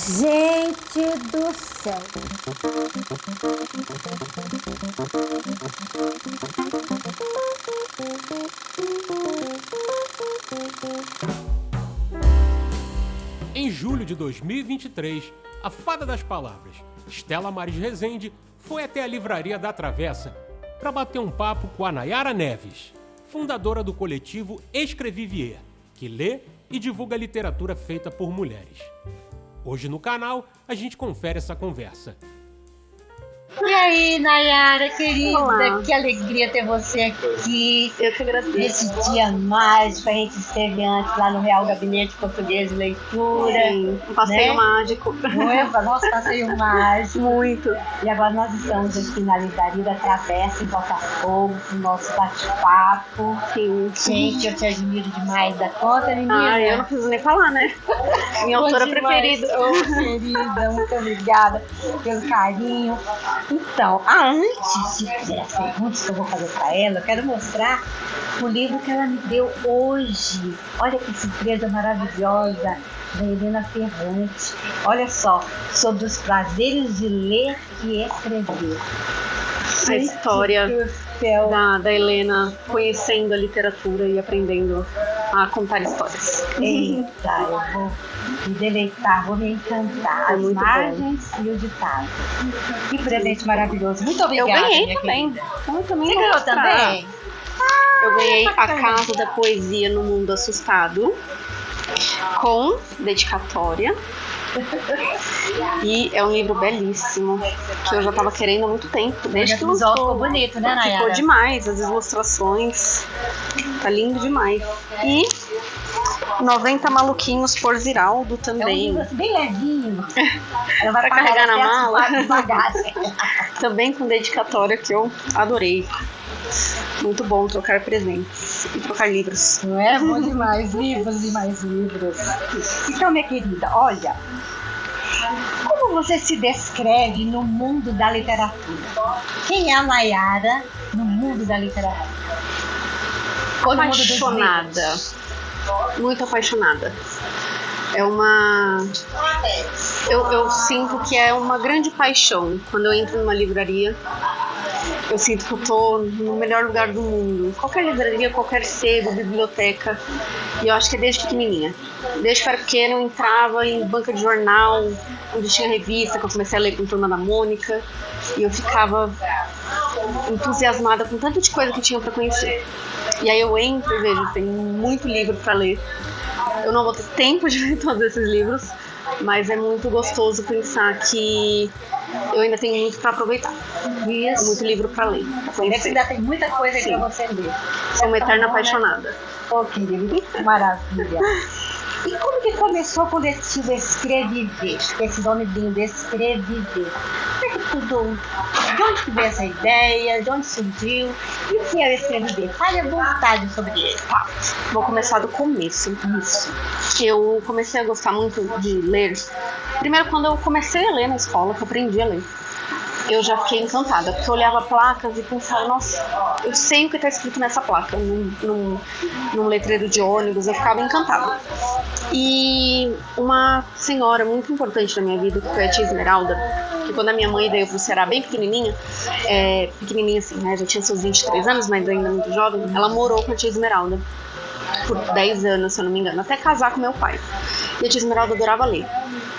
Gente do céu! Em julho de 2023, a Fada das Palavras, Stella Maris Rezende, foi até a Livraria da Travessa para bater um papo com a Nayara Neves, fundadora do coletivo Escrevivier, que lê e divulga literatura feita por mulheres. Hoje no canal, a gente confere essa conversa. E aí, Nayara, querida, Olá. que alegria ter você aqui. Eu que agradeço. Nesse dia mágico, a gente esteve antes lá no Real Gabinete Português de Leitura. Sim, um passeio né? mágico. Não é? Nosso passeio mágico. Muito. E agora nós estamos aqui na Livraria da Travessa, em Botafogo, com o nosso bate-papo. Sim. Gente, eu te admiro demais da conta, menina. Ah, eu não preciso nem falar, né? Minha autora preferida. Ô, querida, muito obrigada pelo carinho. Então, antes de fazer as perguntas que eu vou fazer para ela, eu quero mostrar o livro que ela me deu hoje. Olha que surpresa maravilhosa, da Helena Ferrante. Olha só, sobre os prazeres de ler e escrever. A história Gente do céu. da Helena conhecendo a literatura e aprendendo a contar histórias. Eita, eu vou me deleitar, vou me encantar. É As muito margens e o ditado. Que presente maravilhoso. Muito obrigada. Eu ganhei minha também. querida. Eu também Você vou ganhou mostrar. também? Eu ganhei A bacana. Casa da Poesia no Mundo Assustado, com dedicatória. E é um livro belíssimo, que eu já estava querendo há muito tempo, desde que O visual ficou lançou. bonito, né, Nayara? Ficou demais, as ilustrações, tá lindo demais. E 90 Maluquinhos por Ziraldo É um também. livro assim, bem levinho. Ela vai Pra carregar na até as mala. partes bagagem. Também com dedicatória, que eu adorei. Muito bom trocar presentes e trocar livros. Não é? Bom demais, livros e mais livros. Então, minha querida, olha, como você se descreve no mundo da literatura? Quem é a Nayara no mundo da literatura? Ou no mundo dos livros? Apaixonada. Muito apaixonada. É uma... Eu sinto que é uma grande paixão quando eu entro numa livraria. Eu sinto que eu tô no melhor lugar do mundo. Qualquer livraria, qualquer sebo, biblioteca. E eu acho que é desde pequenininha. Desde que eu era pequena, eu entrava em banca de jornal, onde tinha revista, que eu comecei a ler com Turma da Mônica. E eu ficava entusiasmada com tanto de coisa que tinha pra conhecer. E aí eu entro e vejo, tem muito livro pra ler. Eu não vou ter tempo de ler todos esses livros, mas é muito gostoso pensar que eu ainda tenho muito pra aproveitar. Isso. Muito livro pra ler, pra conhecer. Ainda tem muita coisa aí Sim. pra você ler. Sou uma eterna Tá bom, né? apaixonada. Oh, querido, que maravilha. E como que começou o coletivo Escreviver? Esse nome lindo, Escreviver. Como é que tudo... De onde que veio essa ideia? De onde surgiu? E o que é o Escreviver? Fale à vontade sobre ele. Tá, vou começar do começo. Isso. Eu comecei a gostar muito de ler. Primeiro, quando eu comecei a ler na escola, que eu aprendi a ler, eu já fiquei encantada, porque eu olhava placas e pensava, nossa, eu sei o que está escrito nessa placa, num letreiro de ônibus, eu ficava encantada. E uma senhora muito importante na minha vida, que foi a tia Esmeralda, que quando a minha mãe veio pro Ceará bem pequenininha assim, né, já tinha seus 23 anos, mas ainda muito jovem, ela morou com a tia Esmeralda por 10 anos, se eu não me engano, até casar com meu pai. E a tia Esmeralda adorava ler.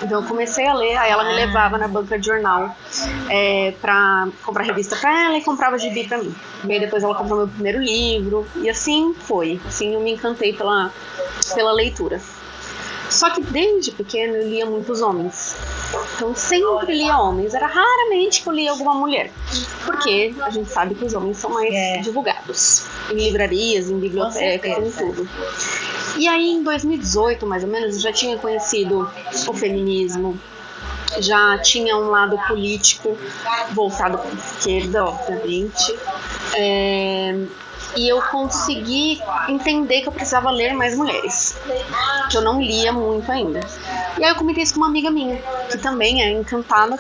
Então eu comecei a ler, aí ela me levava na banca de jornal pra comprar revista pra ela e comprava gibi pra mim. E aí depois ela comprou meu primeiro livro, e assim foi. Assim eu me encantei pela leitura. Só que desde pequeno eu lia muitos homens. Então sempre lia homens. Era raramente que eu lia alguma mulher. Porque a gente sabe que os homens são mais divulgados. Em livrarias, em bibliotecas, em tudo. E aí em 2018, mais ou menos, eu já tinha conhecido o feminismo. Já tinha um lado político voltado para a esquerda, obviamente. E eu consegui entender que eu precisava ler mais mulheres, que eu não lia muito ainda. E aí eu comentei isso com uma amiga minha. que também é encantada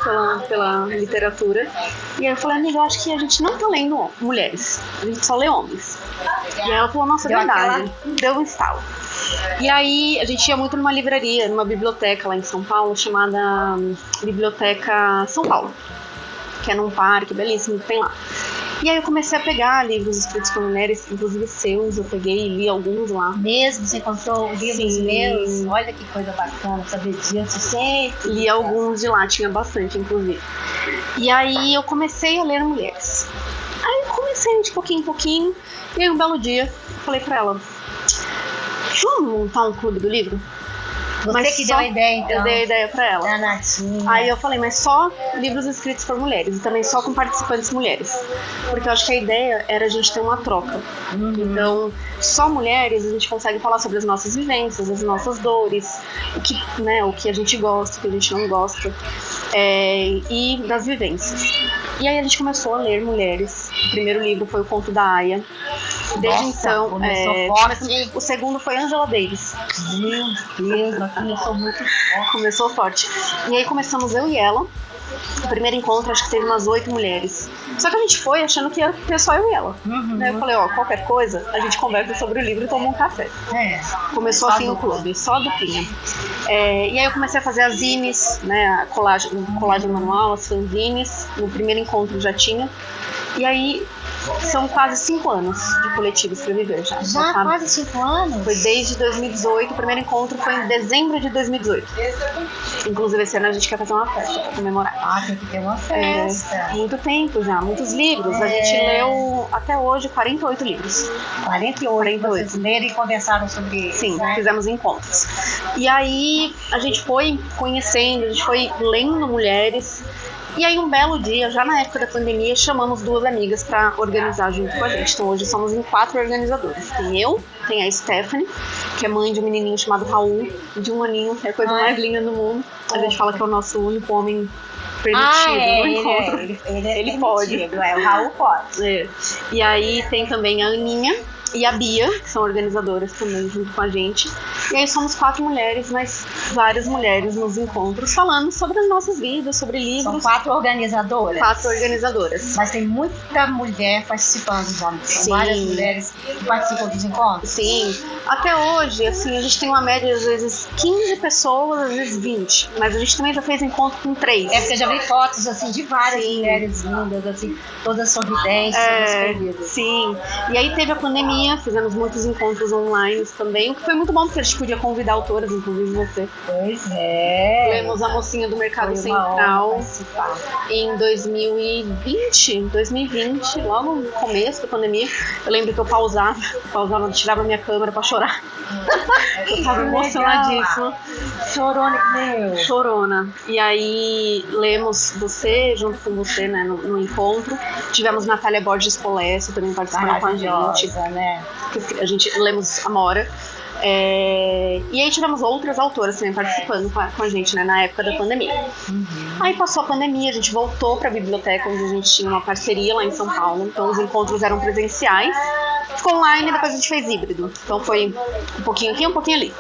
pela literatura. E aí eu falei, amiga, eu acho que a gente não tá lendo mulheres, a gente só lê homens. E aí ela falou, nossa, é verdade. Deu um estalo. E aí a gente ia muito numa livraria, numa biblioteca lá em São Paulo, chamada Biblioteca São Paulo, que é num parque belíssimo que tem lá. E aí eu comecei a pegar livros escritos por mulheres, inclusive seus, eu peguei e li alguns lá. Mesmo, você encontrou livros Sim. meus? Olha que coisa bacana, saber disso sempre. Li alguns de lá, tinha bastante, inclusive. E aí eu comecei a ler mulheres. Aí eu comecei de pouquinho em pouquinho, e aí um belo dia, falei pra ela, vamos montar um clube do livro? Você que deu a ideia, então. Eu dei a ideia pra ela. Da Natinha. Aí eu falei, mas só livros escritos por mulheres, e também só com participantes mulheres. Porque eu acho que a ideia era a gente ter uma troca. Então, só mulheres, a gente consegue falar sobre as nossas vivências, as nossas dores, o que a gente gosta, o que a gente não gosta, e das vivências. E aí a gente começou a ler mulheres. O primeiro livro foi o Conto da Aya. Desde então, começou forte. O segundo foi Angela Davis. Meu Deus, ela começou muito forte. Começou forte. E aí começamos eu e ela. O primeiro encontro, acho que teve umas 8 mulheres. Só que a gente foi achando que ia ter só eu e ela. Daí eu falei, qualquer coisa, a gente conversa sobre o livro e toma um café. Começou assim o clube, só duplinha. E aí eu comecei a fazer as zines, né, a colagem manual, as fanzines. No primeiro encontro já tinha. E aí são quase 5 anos de coletivo Escrever já. Já quase 5 anos? Foi desde 2018, o primeiro encontro foi em dezembro de 2018. Inclusive esse ano a gente quer fazer uma festa pra comemorar. Ah, tem que ter uma festa. Muito tempo já, muitos livros. A gente leu até hoje 48 livros. 48. Vocês leram e conversaram sobre eles. Sim, né? fizemos encontros. E aí a gente foi conhecendo, a gente foi lendo mulheres. E aí um belo dia, já na época da pandemia, chamamos 2 amigas para organizar junto com a gente. Então hoje somos em 4 organizadoras. Tem eu, tem a Stephanie, que é mãe de um menininho chamado Raul, de 1 aninho, que é a coisa mais linda do mundo. A gente fala que é o nosso único homem permitido no encontro. Ele pode. O Raul pode. E aí tem também a Aninha e a Bia, que são organizadoras também junto com a gente. E aí somos 4 mulheres, mas várias mulheres nos encontros falando sobre as nossas vidas, sobre livros. São 4 organizadoras? 4 organizadoras. Mas tem muita mulher participando já. São várias mulheres que participam dos encontros? Sim. Até hoje, assim, a gente tem uma média, às vezes, 15 pessoas, às vezes 20. Mas a gente também já fez encontro com 3. Porque eu já vi fotos, assim, de várias mulheres lindas, assim, todas sorridentes, todas felizes. Sim. E aí teve a pandemia, fizemos muitos encontros online também, o que foi muito bom, porque a gente podia convidar autoras, inclusive você. Pois é. Lemos A Mocinha do Mercado Central em 2020, logo no começo da pandemia. Eu lembro que eu pausava, tirava minha câmera pra chorar. Eu tava emocionadíssima. Chorona. E aí lemos você, junto com você, né, no encontro. Tivemos Natália Borges Polesso também participando com a gente. Né? A gente lemos Amora. E aí tivemos outras autoras também participando com a gente, né, na época da pandemia. Aí passou a pandemia, a gente voltou para a biblioteca, onde a gente tinha uma parceria lá em São Paulo. Então os encontros eram presenciais, ficou online e depois a gente fez híbrido. Então foi um pouquinho aqui, um pouquinho ali.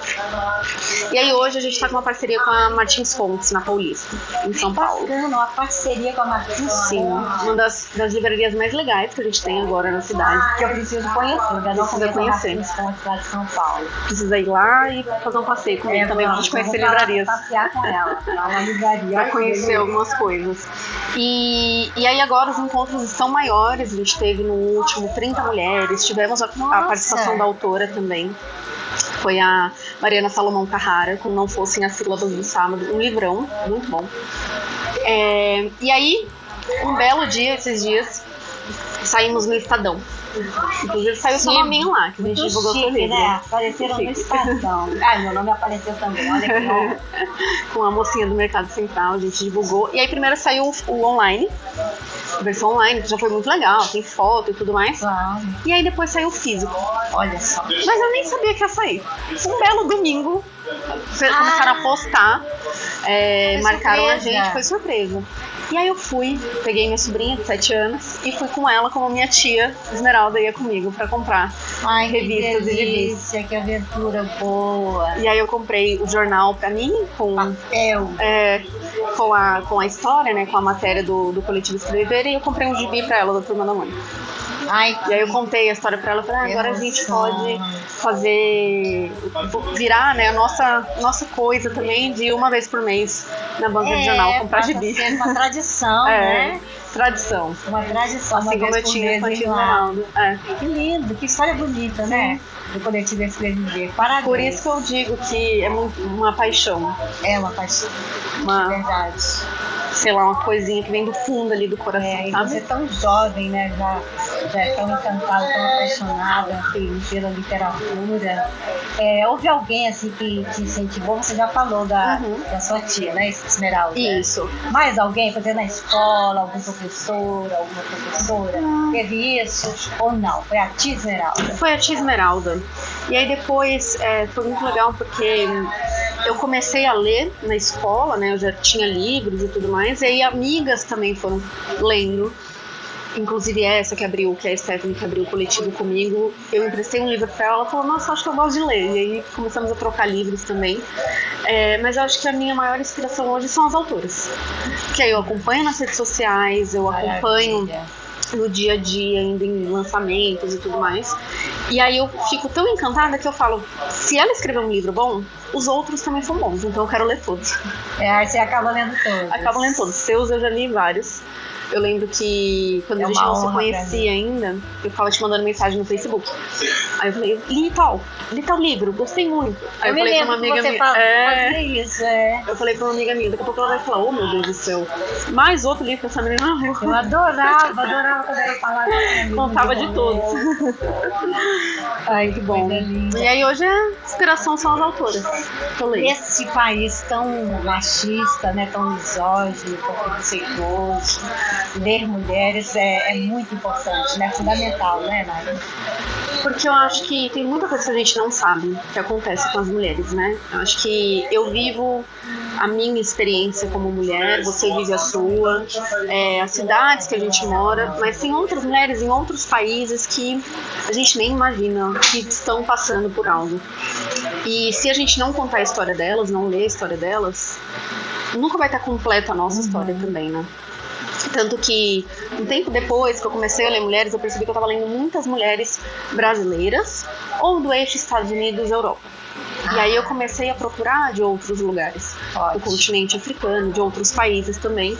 E aí hoje a gente tá com uma parceria com a Martins Fontes, na Paulista, em São Paulo. Bacana, uma parceria com a Martins. Sim, uma das livrarias mais legais que a gente tem agora na cidade. Que eu preciso conhecer, ainda não conheço a Martins Fontes lá de São Paulo. Precisa ir lá e fazer um passeio comigo também, pra gente conhecer livrarias. Passear com ela, lá na livraria. Pra conhecer algumas coisas. E aí agora os encontros são maiores, a gente teve no último 30 mulheres, tivemos a participação da autora também. Foi a Mariana Salomão Carrara, com Não Fossem as Sílabas do Sábado, um livrão, muito bom. E aí, um belo dia, esses dias, saímos no Estadão. Inclusive saiu seu nominho lá, que a gente divulgou seu livro. Né? Apareceram no Estadão. Meu nome apareceu também, olha que bom. Com a mocinha do Mercado Central, a gente divulgou. E aí primeiro saiu o online, a versão online, que já foi muito legal, tem foto e tudo mais. Claro. E aí depois saiu o físico. Olha só. Mas eu nem sabia que ia sair. Um belo domingo, começaram a postar, marcaram surpresa. A gente, foi surpresa. E aí eu fui, peguei minha sobrinha de 7 anos e fui com ela, como minha tia Esmeralda ia comigo pra comprar Ai, revistas que e gibis. delícia, que aventura boa. E aí eu comprei o jornal pra mim, Papel. com a história, né, com a matéria do Coletivo Escrever, e eu comprei um gibi pra ela, da Turma da Mônica. Ai, E aí eu contei a história pra ela, falei, agora a gente pode fazer, virar, né, a nossa coisa também de uma vez por mês na banca de jornal, comprar gibi. É uma tradição, né? Tradição. Uma tradição. Assim como eu tinha com a tia Esmeralda. Que lindo, que história bonita, né? Do Coletivo Escrever. Parabéns. Por isso que eu digo que é muito uma paixão. É uma paixão. Verdade. Sei lá, uma coisinha que vem do fundo ali do coração, E sabe? você é tão jovem, né? Já é tão encantada, tão apaixonada pela literatura. Houve alguém assim que te incentivou? Você já falou da sua tia, né? Esmeralda. Isso. Mais alguém? Por exemplo, na escola, alguma professora? Teve isso ou não? Foi a tia Esmeralda? Foi a tia Esmeralda. E aí depois foi muito legal porque eu comecei a ler na escola, né? Eu já tinha livros e tudo mais. E aí amigas também foram lendo. Inclusive essa que é a Stephanie, que abriu o coletivo comigo. Eu emprestei um livro pra ela, ela falou, nossa, acho que eu gosto de ler. E aí começamos a trocar livros também. Mas eu acho que a minha maior inspiração hoje são as autoras. Que aí eu acompanho nas redes sociais, eu acompanho no dia a dia, indo em lançamentos e tudo mais. E aí eu fico tão encantada que eu falo, se ela escrever um livro bom, os outros também são bons, então eu quero ler todos. Aí você acaba lendo todos. Acabo lendo todos. Seus eu já li vários. Eu lembro que quando a gente não se conhecia ainda, eu ficava te mandando mensagem no Facebook. Aí eu falei, li tal livro, gostei muito. Aí eu falei pra uma amiga minha. Eu falei pra uma amiga minha, daqui a pouco ela vai falar, oh meu Deus do céu, mais outro livro que essa menina não leu. Eu adorava quando ela falava. Contava de todos. Ai, que bom. E aí hoje a inspiração são as autoras. Esse país tão machista, né, tão misógino, tão preconceituoso, ler mulheres é muito importante, né? Fundamental, né, Nai? Porque eu acho que tem muita coisa que a gente não sabe que acontece com as mulheres, né? Eu acho que eu vivo a minha experiência como mulher, você vive a sua, as cidades que a gente mora, mas tem outras mulheres em outros países que a gente nem imagina que estão passando por algo. E se a gente não contar a história delas, não ler a história delas, nunca vai estar completa a nossa história também, né? Tanto que um tempo depois que eu comecei a ler mulheres, eu percebi que eu estava lendo muitas mulheres brasileiras ou do eixo Estados Unidos-Europa. E aí eu comecei a procurar de outros lugares, do continente africano, de outros países também.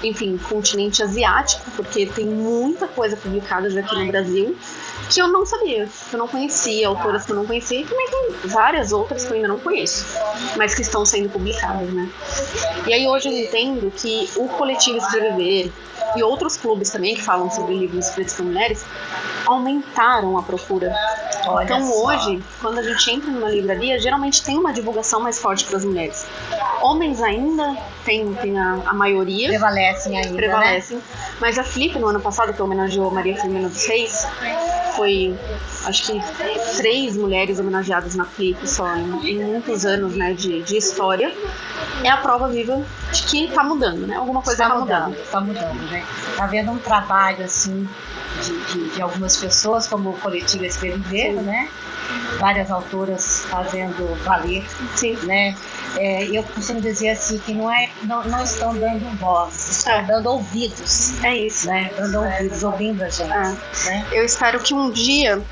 Enfim, continente asiático, porque tem muita coisa publicada já aqui no Brasil que eu não sabia, que eu não conhecia, autoras que eu não conhecia, e também tem várias outras que eu ainda não conheço, mas que estão sendo publicadas, né? E aí hoje eu entendo que o Coletivo Escrever e outros clubes também que falam sobre livros escritos por mulheres aumentaram a procura. Então hoje, quando a gente entra numa livraria, geralmente tem uma divulgação mais forte para as mulheres. Homens ainda tem a maioria. Prevalecem ainda, Prevalecem. Né? Mas a Flip, no ano passado, que homenageou Maria Firmina dos Reis, foi, acho que 3 mulheres homenageadas na Flip só em muitos anos, né, de história. É a prova viva de que tá mudando, né? Alguma coisa tá mudando. Tá mudando, né? Tá havendo um trabalho, assim, de algumas pessoas, como o Coletivo Escrever, né? Várias autoras fazendo valer, né? Eu costumo dizer assim que não estão dando voz, estão dando ouvidos. É isso. Né? Dando ouvidos, ouvindo a gente. Né? Eu espero que um dia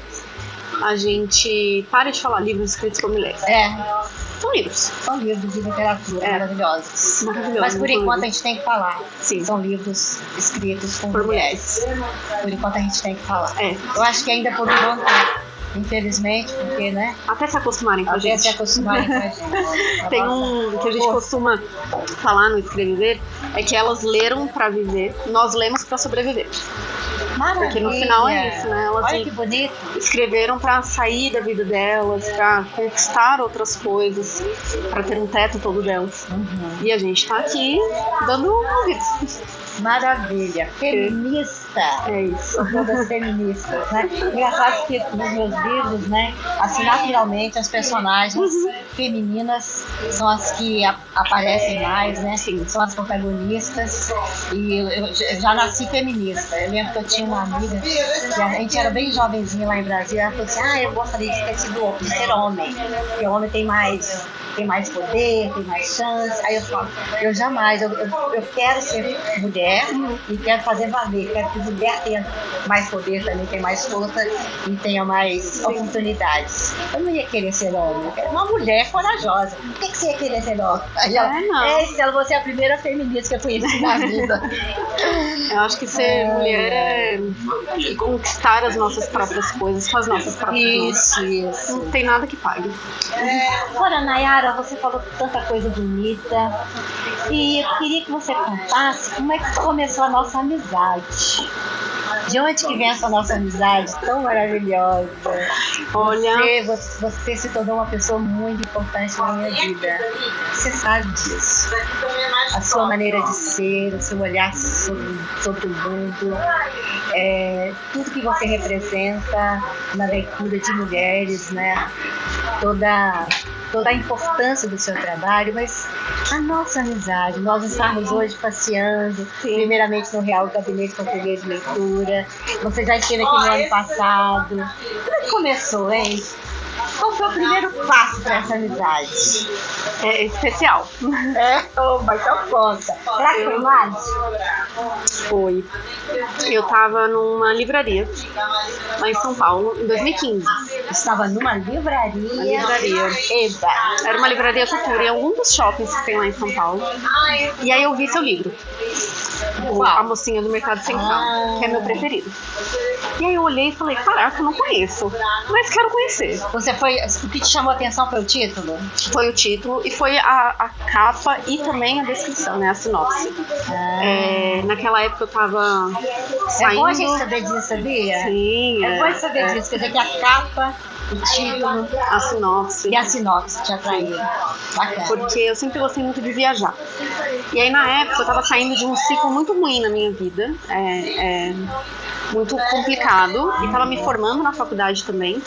a gente pare de falar livros escritos por mulheres. São livros. São livros de literatura maravilhosos. Mas por enquanto a gente tem que falar. Sim. São livros escritos por mulheres. Por enquanto a gente tem que falar. Eu acho que ainda por enquanto, infelizmente, porque, né? Até se acostumarem com a gente. Até se acostumarem com a gente. Tem um que a gente costuma falar no Escrever, é que elas leram pra viver, nós lemos pra sobreviver. Maravilha. Porque no final é isso, né? Olha que bonito. escreveram para sair da vida delas, para conquistar outras coisas, para ter um teto todo delas. E a gente tá aqui dando ouvidos. Maravilha, feminista. É isso. Todas feministas, né? Engraçado que nos meus livros, né, assim, naturalmente as personagens femininas são as que aparecem mais, né? São as protagonistas. E eu já nasci feminista. Eu lembro que eu tinha uma amiga que a gente era bem jovenzinha lá em Brasília. Ela falou assim: eu gostaria de ter sido de ser homem, porque o homem tem mais poder, tem mais chance. Aí eu falo, eu jamais, eu quero ser mulher e quero fazer valer, quero que mulher tenha mais poder também, tenha mais força e tenha mais oportunidades. Eu não ia querer ser homem, eu quero uma mulher corajosa. Por que você ia querer ser homem? Aí ela, Estela, você é a primeira feminista que eu conheci na vida. Eu acho que ser mulher é conquistar as nossas próprias coisas com as nossas próprias mãos. Isso. Não tem nada que pague. Agora, Nayara, você falou tanta coisa bonita e eu queria que você contasse como é que começou a nossa amizade. De onde que vem essa nossa amizade tão maravilhosa? Olha, você se tornou uma pessoa muito importante na minha vida. Você sabe disso. A sua maneira de ser, o seu olhar sobre o mundo, tudo que você representa na leitura de mulheres, né? Toda a importância do seu trabalho, mas a nossa amizade, nós estarmos hoje passeando, primeiramente no Real Gabinete Português de Leitura. Você já esteve aqui no ano passado. Como é que começou, hein? Qual foi o primeiro passo para essa amizade? É especial. Mas então conta. Será que foi mágico? Foi. Eu tava numa livraria lá em São Paulo em 2015. Estava numa livraria. Uma livraria. Eba. Era uma livraria cultura em algum dos shoppings que tem lá em São Paulo. E aí eu vi seu livro. A Mocinha do Mercado Central, que é meu preferido. E aí eu olhei e falei, caraca, eu não conheço, mas quero conhecer. O que te chamou a atenção foi o título? Foi o título e foi a capa e também a descrição, né, a sinopse. Naquela época eu tava saindo... É bom a gente saber disso, sabia? Sim. É bom saber disso, quer dizer que a capa, o título, a sinopse. E a sinopse te atraiu. Bacana. Porque eu sempre gostei muito de viajar. E aí na época eu tava saindo de um ciclo muito ruim na minha vida. Muito complicado. E tava me formando na faculdade também.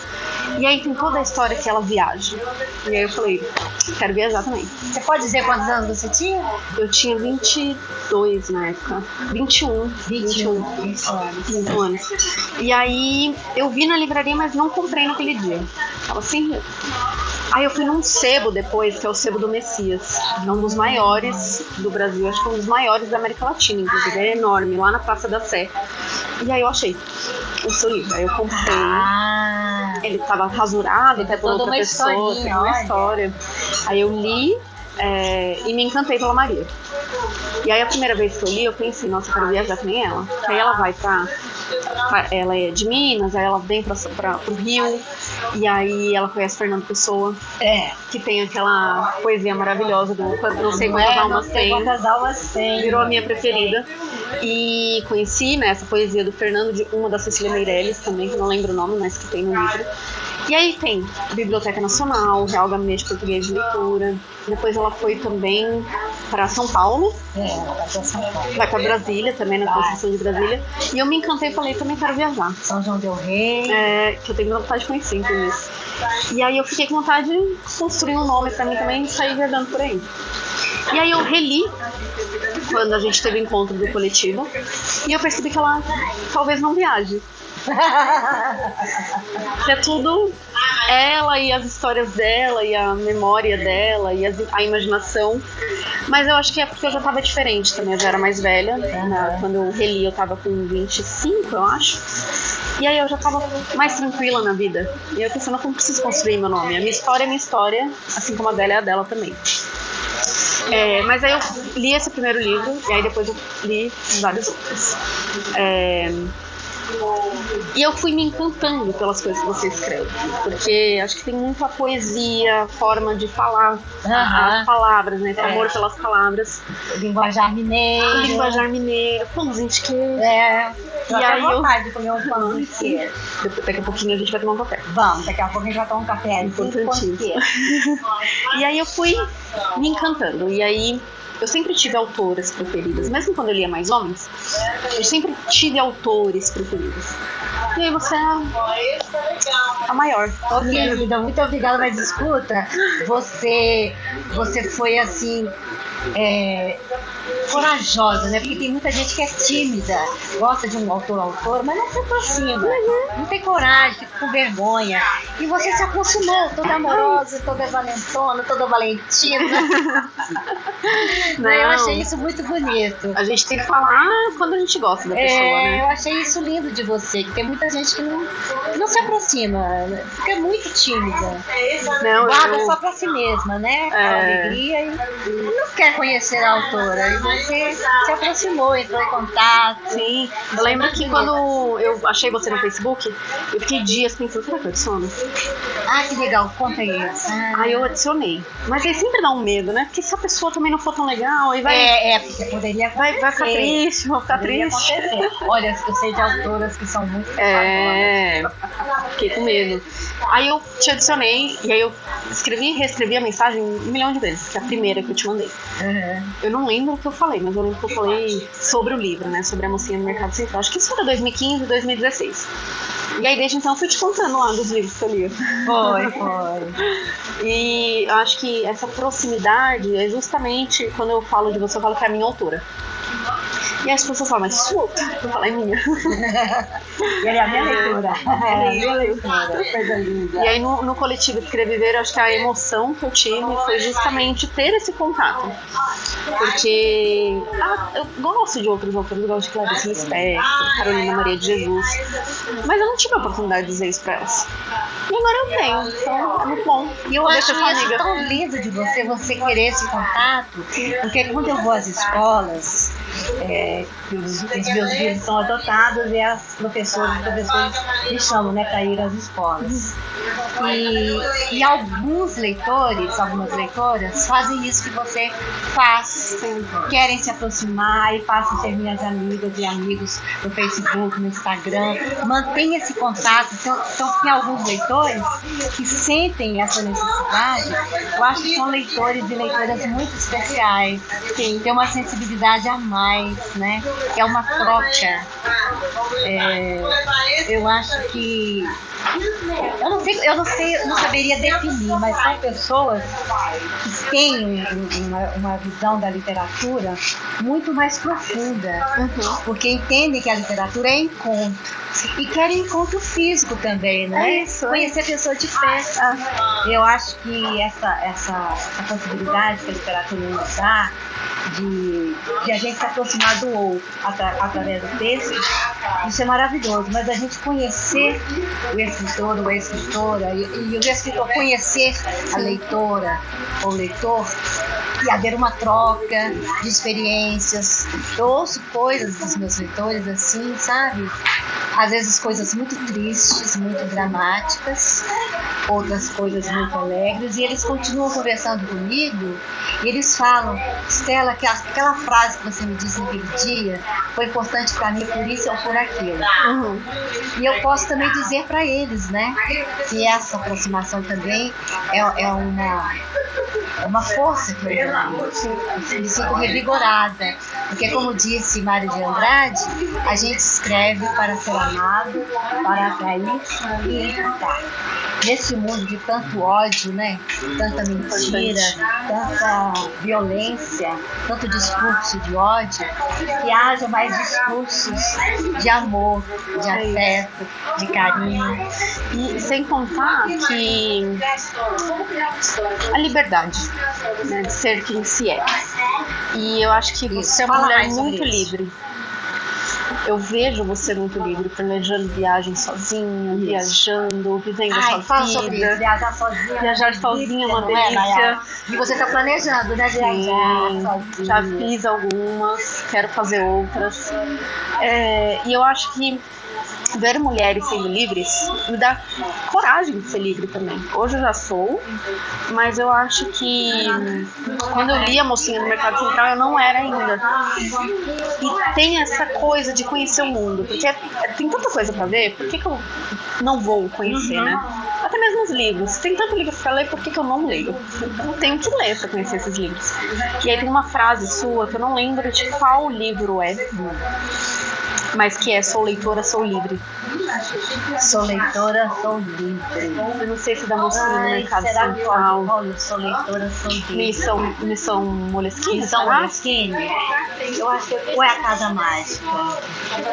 E aí tem toda a história que ela viaja. E aí eu falei, quero viajar também. Você pode dizer quantos anos você tinha? Eu tinha 22 na época. 21 anos. E aí eu vi na livraria, mas não comprei naquele dia. Tava sem dinheiro. Aí eu fui num sebo depois, que é o Sebo do Messias. É um dos maiores do Brasil, acho que é um dos maiores da América Latina, inclusive. É enorme, lá na Praça da Sé. E aí eu achei o seu livro. Aí eu comprei. Ele tava rasurado até por outra pessoa, tem uma história. Aí eu li e me encantei pela Maria. E aí a primeira vez que eu li, eu pensei, nossa, eu quero viajar que nem ela. Aí ela vai ela é de Minas, aí ela vem pro Rio, e aí ela conhece Fernando Pessoa, que tem aquela poesia maravilhosa do Não Sei Quantas Almas Tem, virou a minha preferida. E conheci, né, essa poesia do Fernando, de uma da Cecília Meirelles também, que eu não lembro o nome, mas que tem no livro. E aí tem Biblioteca Nacional, Real Gabinete Português de Leitura. Depois ela foi também para São Paulo. Vai para Brasília também, na Constituição de Brasília. E eu me encantei e falei, também quero viajar. São João del Rei. Que eu tenho vontade de conhecer, inclusive. E aí eu fiquei com vontade de construir um nome para mim também e sair viajando por aí. E aí eu reli quando a gente teve o encontro do coletivo. E eu percebi que ela talvez não viaje. Que é tudo ela e as histórias dela e a memória dela e a imaginação. Mas eu acho que é porque eu já tava diferente também, eu já era mais velha, né? Quando eu reli eu tava com 25, eu acho. E aí eu já tava mais tranquila na vida. E eu pensando, eu não preciso construir meu nome. A minha história é minha história, assim como a dela é a dela também. Mas aí eu li esse primeiro livro e aí depois eu li vários outros. E eu fui me encantando pelas coisas que você escreve, porque acho que tem muita poesia, forma de falar, as palavras, né? Esse amor pelas palavras. Linguajar mineiro. Linguajar mineiro, pãozinho de queijo. E aí vontade de comer um pãozinho de queijo. Daqui a pouquinho a gente vai tomar um café. Vamos, daqui a pouco a gente vai tomar um café. Importantíssimo. E aí eu fui me encantando. E aí eu sempre tive autoras preferidas, mesmo quando eu lia mais homens, eu sempre tive autores preferidos. E aí você é a maior. Querida, muito obrigada, mas escuta, você foi assim, corajosa, né? Porque tem muita gente que é tímida, gosta de um autor, mas não se aproxima, não tem coragem, fica com vergonha. E você se aproximou, toda amorosa, toda valentona, toda valentina. Não. Eu achei isso muito bonito. A gente tem que falar quando a gente gosta da pessoa, né? Eu achei isso lindo de você, que tem muita gente que não se aproxima, fica muito tímida. Guarda só pra si mesma, né? A alegria e não quer conhecer a autora. E você se aproximou, entrou em contato. Sim, eu lembro que quando eu achei você no Facebook, eu fiquei dias pensando, será que eu adiciono? Ah, que legal, conta aí. Aí eu adicionei. Mas aí sempre dá um medo, né? Porque se a pessoa também não for tão legal, aí vai. Porque poderia vai ficar triste, vou ficar triste. Olha, eu sei de autoras que são muito fiquei com medo. Aí eu te adicionei, e aí eu escrevi e reescrevi a mensagem 1 milhão de vezes, que é a primeira que eu te mandei. Eu não lembro o que eu falei, mas eu lembro que eu falei sobre o livro, né? Sobre a mocinha no Mercado Central. Acho que isso era 2015, 2016. E aí desde então eu fui te contando lá dos livros que eu li. Foi. E eu acho que essa proximidade é justamente quando eu falo de você, eu falo que é a minha autora. E as pessoas falam, mas sua autora? Eu falo, é minha. E ela é a minha leitora. Coisa linda. E aí no coletivo Escrever, eu acho que a emoção que eu tive foi justamente ter esse contato. Porque eu gosto de outros autores, eu gosto de Clarice Lispector, Carolina Maria de Jesus, mas eu não tive a oportunidade de dizer isso pra elas. E agora eu tenho, então é muito bom. E eu acho isso tão lindo de você querer esse contato, porque quando eu vou às escolas, os meus filhos são adotados e as professoras me chamam, né, para ir às escolas. E alguns leitores, algumas leitoras fazem isso que você faz, querem se aproximar e passam a ser minhas amigas e amigos no Facebook, no Instagram, mantém esse contato. Então tem alguns leitores que sentem essa necessidade. Eu acho que são leitores e leitoras muito especiais, tem uma sensibilidade a mais, né? É uma troca. Eu acho que eu não saberia definir, mas são pessoas que têm uma visão da literatura muito mais profunda, porque entendem que a literatura é encontro e querem encontro físico também, né? Conhecer a pessoa de perto. Eu acho que essa possibilidade que a literatura nos dá de a gente se aproximar do outro através do texto, isso é maravilhoso, mas a gente conhecer o escritor ou a escritora e o escritor conhecer a leitora ou leitor e haver uma troca de experiências. Eu ouço coisas dos meus leitores assim, sabe? Às vezes coisas muito tristes, muito dramáticas, outras coisas muito alegres, e eles continuam conversando comigo e eles falam, Stella, que aquela frase que você me disse naquele dia foi importante para mim por isso ou por aquilo. E eu posso também dizer para eles, né, que essa aproximação também é uma força que eu me sinto revigorada, porque como disse Mário de Andrade, a gente escreve para ser amado, para atrair e encantar. Nesse mundo de tanto ódio, né? Tanta mentira, tanta violência, tanto discurso de ódio, que haja mais discursos de amor, de afeto, de carinho. E sem contar que a liberdade, né, de ser quem se é. E eu acho que você é uma mulher muito livre. Eu vejo você muito livre, planejando viagens sozinha, viajando, vivendo a sua fala vida. Sobre isso, viajar sozinha. Viajar sozinha é uma delícia. E você está planejando, né, viajar sozinha. Já fiz algumas, quero fazer outras. E eu acho que ver mulheres sendo livres me dá coragem de ser livre também. Hoje eu já sou, mas eu acho que quando eu li A Mocinha do Mercado Central eu não era ainda. E tem essa coisa de conhecer o mundo, porque tem tanta coisa pra ver, por que eu não vou conhecer, né? Até mesmo os livros. Tem tanto livro pra ler, por que eu não leio? Eu tenho que ler pra conhecer esses livros. E aí tem uma frase sua que eu não lembro de qual livro é, mas que é: sou leitora, sou livre. Sou leitora, sou livre. Eu não sei se da Mocinha no Mercado será Central. que sou leitora, sou livre. Missão Moleskine? Missão será? Moleskine? Eu acho que ou é a Casa Mágica.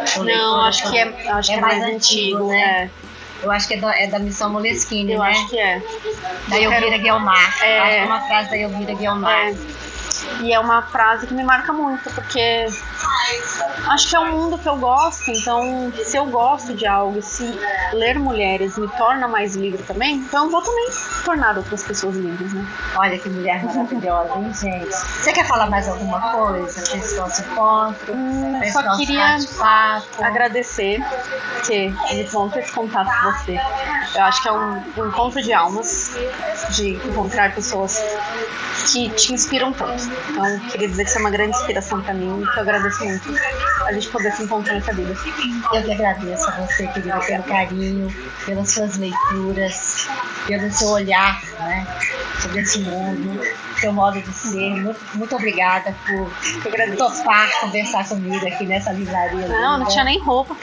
Sou leitora, Não, acho sou que é livre. mais antigo, né? Eu acho que é da Missão Moleskine, Eu né? acho que é. Da Elvira Guiomar. Acho que É. é uma frase da Elvira Guiomar. E é uma frase que me marca muito, porque acho que é um mundo que eu gosto, então se eu gosto de algo, se ler mulheres me torna mais livre também, então eu vou também tornar outras pessoas livres, né? Olha que mulher maravilhosa, hein, gente? Você quer falar mais alguma coisa desse nosso encontro? Desse Só nosso queria bate-papo? agradecer, porque eles vão ter esse contato com você. Eu acho que é um encontro de almas, de encontrar pessoas que te inspiram tanto. Então, queria dizer que você é uma grande inspiração pra mim e que eu agradeço muito a gente poder se encontrar nessa vida. Eu que agradeço a você, querida, pelo carinho, pelas suas leituras, pelo seu olhar, né, sobre esse mundo, seu modo de ser. Muito obrigada por topar conversar comigo aqui nessa livraria. Não tinha nem roupa.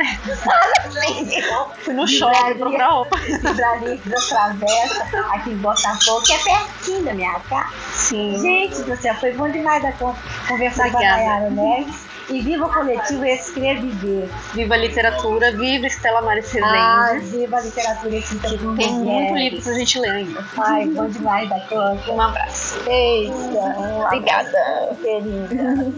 Fui no shopping procurar roupa. Livraria da Travessa, aqui em Botafogo, que é pertinho da minha casa. Sim. Gente do céu, foi bom demais da conta conversar com a Nayara Neves. E viva o coletivo Escreviver. Viva a literatura, viva Estela Maris Rezende. Viva a literatura escrita por Tem muito mulheres. livro pra gente ler ainda. Ai, bom demais da conta. Um abraço. Eita, obrigada, querida.